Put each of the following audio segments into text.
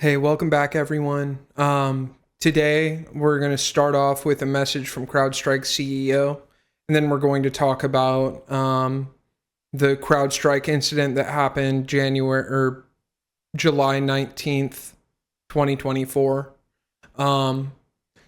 Hey, welcome back, everyone. Today, we're going to start off with a message from Crowdstrike CEO, and then we're going to talk about the Crowdstrike incident that happened July 19th, 2024.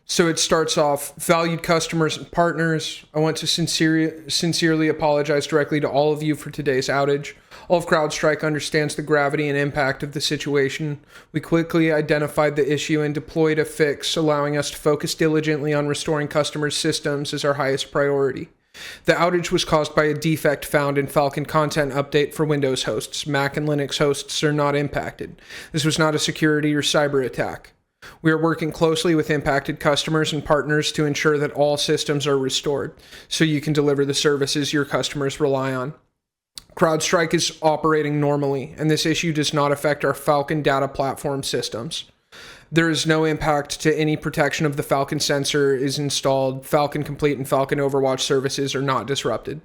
So it starts off, valued customers and partners. I want to sincerely apologize directly to all of you for today's outage. All of CrowdStrike understands the gravity and impact of the situation. We quickly identified the issue and deployed a fix, allowing us to focus diligently on restoring customers' systems as our highest priority. The outage was caused by a defect found in Falcon content update for Windows hosts. Mac and Linux hosts are not impacted. This was not a security or cyber attack. We are working closely with impacted customers and partners to ensure that all systems are restored so you can deliver the services your customers rely on. CrowdStrike is operating normally, and this issue does not affect our Falcon data platform systems. There is no impact to any protection of the Falcon sensor is installed. Falcon Complete and Falcon Overwatch services are not disrupted.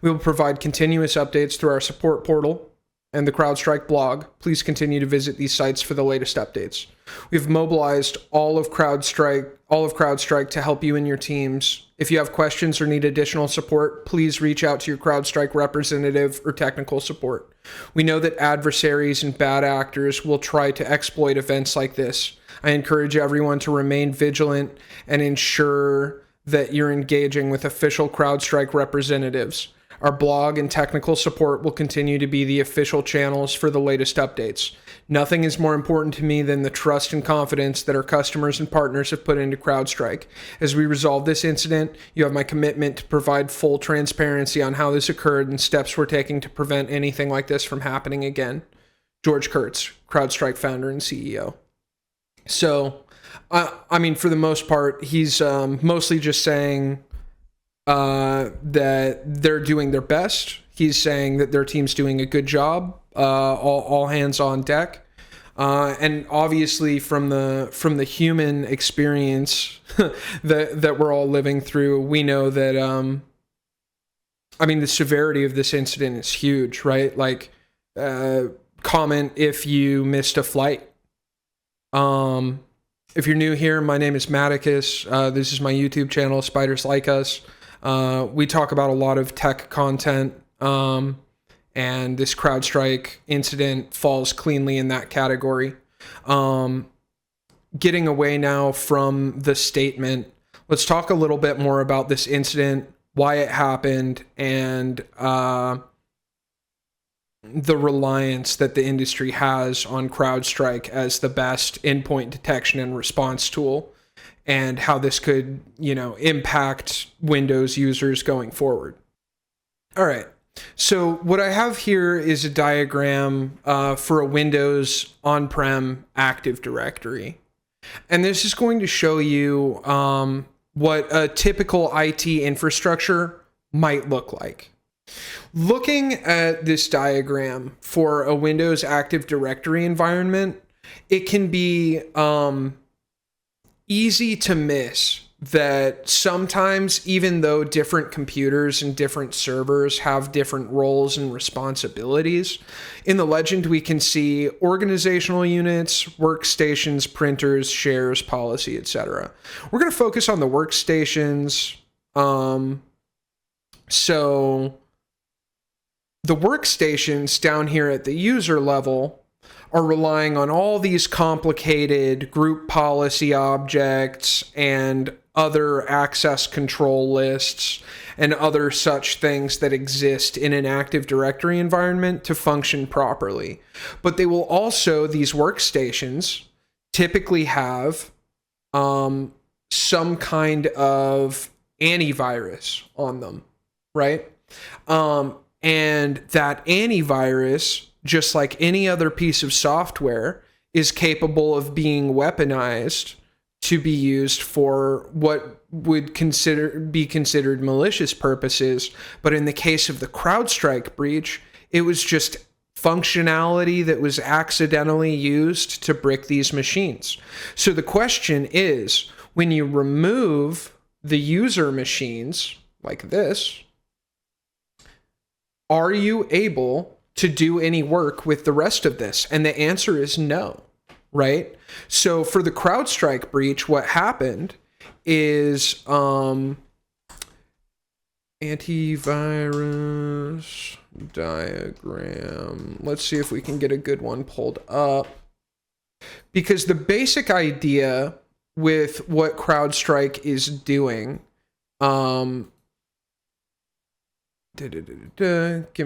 We will provide continuous updates through our support portal and the CrowdStrike blog. Please continue to visit these sites for the latest updates. We've mobilized all of CrowdStrike to help you and your teams. If you have questions or need additional support, please reach out to your CrowdStrike representative or technical support. We know that adversaries and bad actors will try to exploit events like this. I encourage everyone to remain vigilant and ensure that you're engaging with official CrowdStrike representatives. Our blog and technical support will continue to be the official channels for the latest updates. Nothing is more important to me than the trust and confidence that our customers and partners have put into CrowdStrike. As we resolve this incident, you have my commitment to provide full transparency on how this occurred and steps we're taking to prevent anything like this from happening again. George Kurtz, CrowdStrike founder and CEO. So, I mean, for the most part, he's mostly just saying that they're doing their best. He's saying that their team's doing a good job. All hands on deck. And obviously, from the human experience that we're all living through, we know that I mean, the severity of this incident is huge, right? Like, comment if you missed a flight. If you're new here, my name is Maticus. This is my YouTube channel, Spiders Like Us. We talk about a lot of tech content, and this CrowdStrike incident falls cleanly in that category. Getting away now from the statement, let's talk a little bit more about this incident, why it happened, and the reliance that the industry has on CrowdStrike as the best endpoint detection and response tool, and how this could, impact Windows users going forward. All right. So what I have here is a diagram for a Windows on-prem Active Directory. And this is going to show you what a typical IT infrastructure might look like. Looking at this diagram for a Windows Active Directory environment, it can be easy to miss that sometimes, even though different computers and different servers have different roles and responsibilities, in the legend we can see organizational units, workstations, printers, shares, policy, etc. We're going to focus on the workstations. So the workstations down here at the user level are relying on all these complicated group policy objects and other access control lists and other such things that exist in an Active Directory environment to function properly. But they will also, these workstations, typically have some kind of antivirus on them, right? And that antivirus, just like any other piece of software, is capable of being weaponized to be used for what would be considered malicious purposes. But in the case of the CrowdStrike breach, it was just functionality that was accidentally used to brick these machines. So the question is, when you remove the user machines like this, are you able to do any work with the rest of this? And the answer is no, right? So for the CrowdStrike breach, what happened is antivirus diagram. Let's see if we can get a good one pulled up. Because the basic idea with what CrowdStrike is doing, give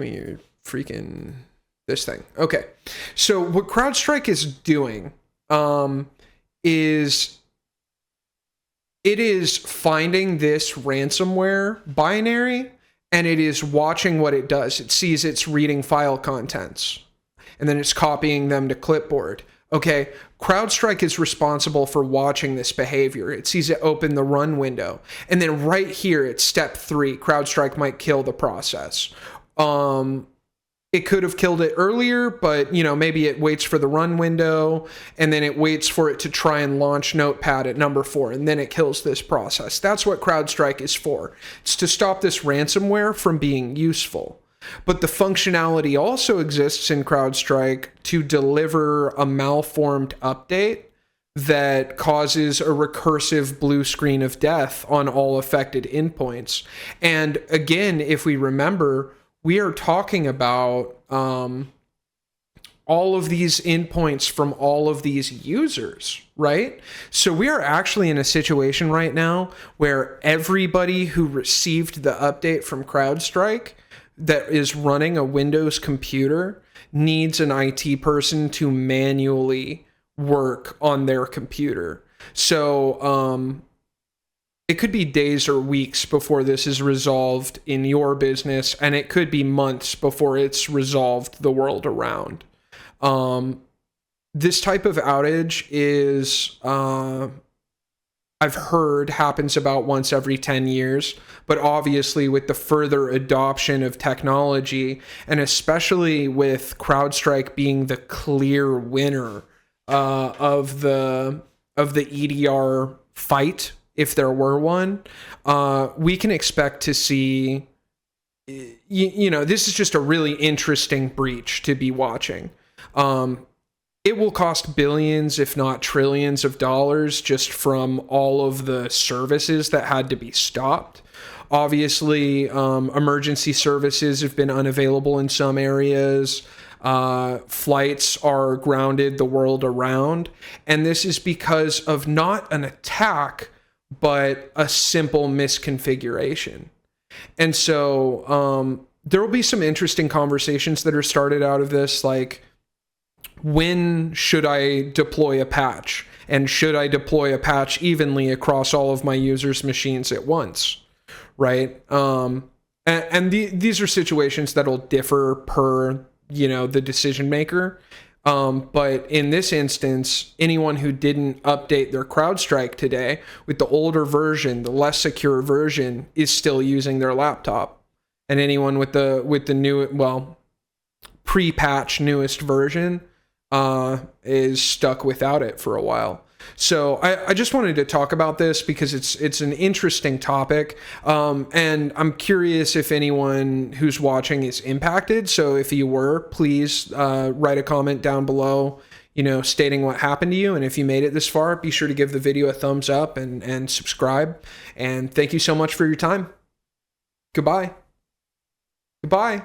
me your freaking this thing. Okay, so what CrowdStrike is doing is it is finding this ransomware binary and it is watching what it does. It sees it's reading file contents and then it's copying them to clipboard. Okay, CrowdStrike is responsible for watching this behavior. It sees it open the run window. And then right here at step 3, CrowdStrike might kill the process. It could have killed it earlier, but maybe it waits for the run window and then it waits for it to try and launch Notepad at number 4 and then it kills this process. That's what CrowdStrike is for. It's to stop this ransomware from being useful. But the functionality also exists in CrowdStrike to deliver a malformed update that causes a recursive blue screen of death on all affected endpoints. And again, if we remember, we are talking about all of these endpoints from all of these users, right? So we are actually in a situation right now where everybody who received the update from CrowdStrike that is running a Windows computer needs an IT person to manually work on their computer. So it could be days or weeks before this is resolved in your business, and it could be months before it's resolved the world around. This type of outage is, I've heard, happens about once every 10 years, but obviously with the further adoption of technology, and especially with CrowdStrike being the clear winner of the EDR fight, if there were one, we can expect to see, this is just a really interesting breach to be watching. It will cost billions, if not trillions of dollars just from all of the services that had to be stopped. Obviously, emergency services have been unavailable in some areas. Flights are grounded the world around. And this is because of not an attack, but a simple misconfiguration. And so there will be some interesting conversations that are started out of this, like, when should I deploy a patch? And should I deploy a patch evenly across all of my users' machines at once? Right? These are situations that'll differ per, the decision maker. But in this instance, anyone who didn't update their CrowdStrike today with the older version, the less secure version, is still using their laptop. And anyone with the new, pre-patch newest version is stuck without it for a while. So I just wanted to talk about this because it's an interesting topic, and I'm curious if anyone who's watching is impacted. So if you were, please write a comment down below, stating what happened to you. And if you made it this far, be sure to give the video a thumbs up and subscribe. And thank you so much for your time. Goodbye. Goodbye.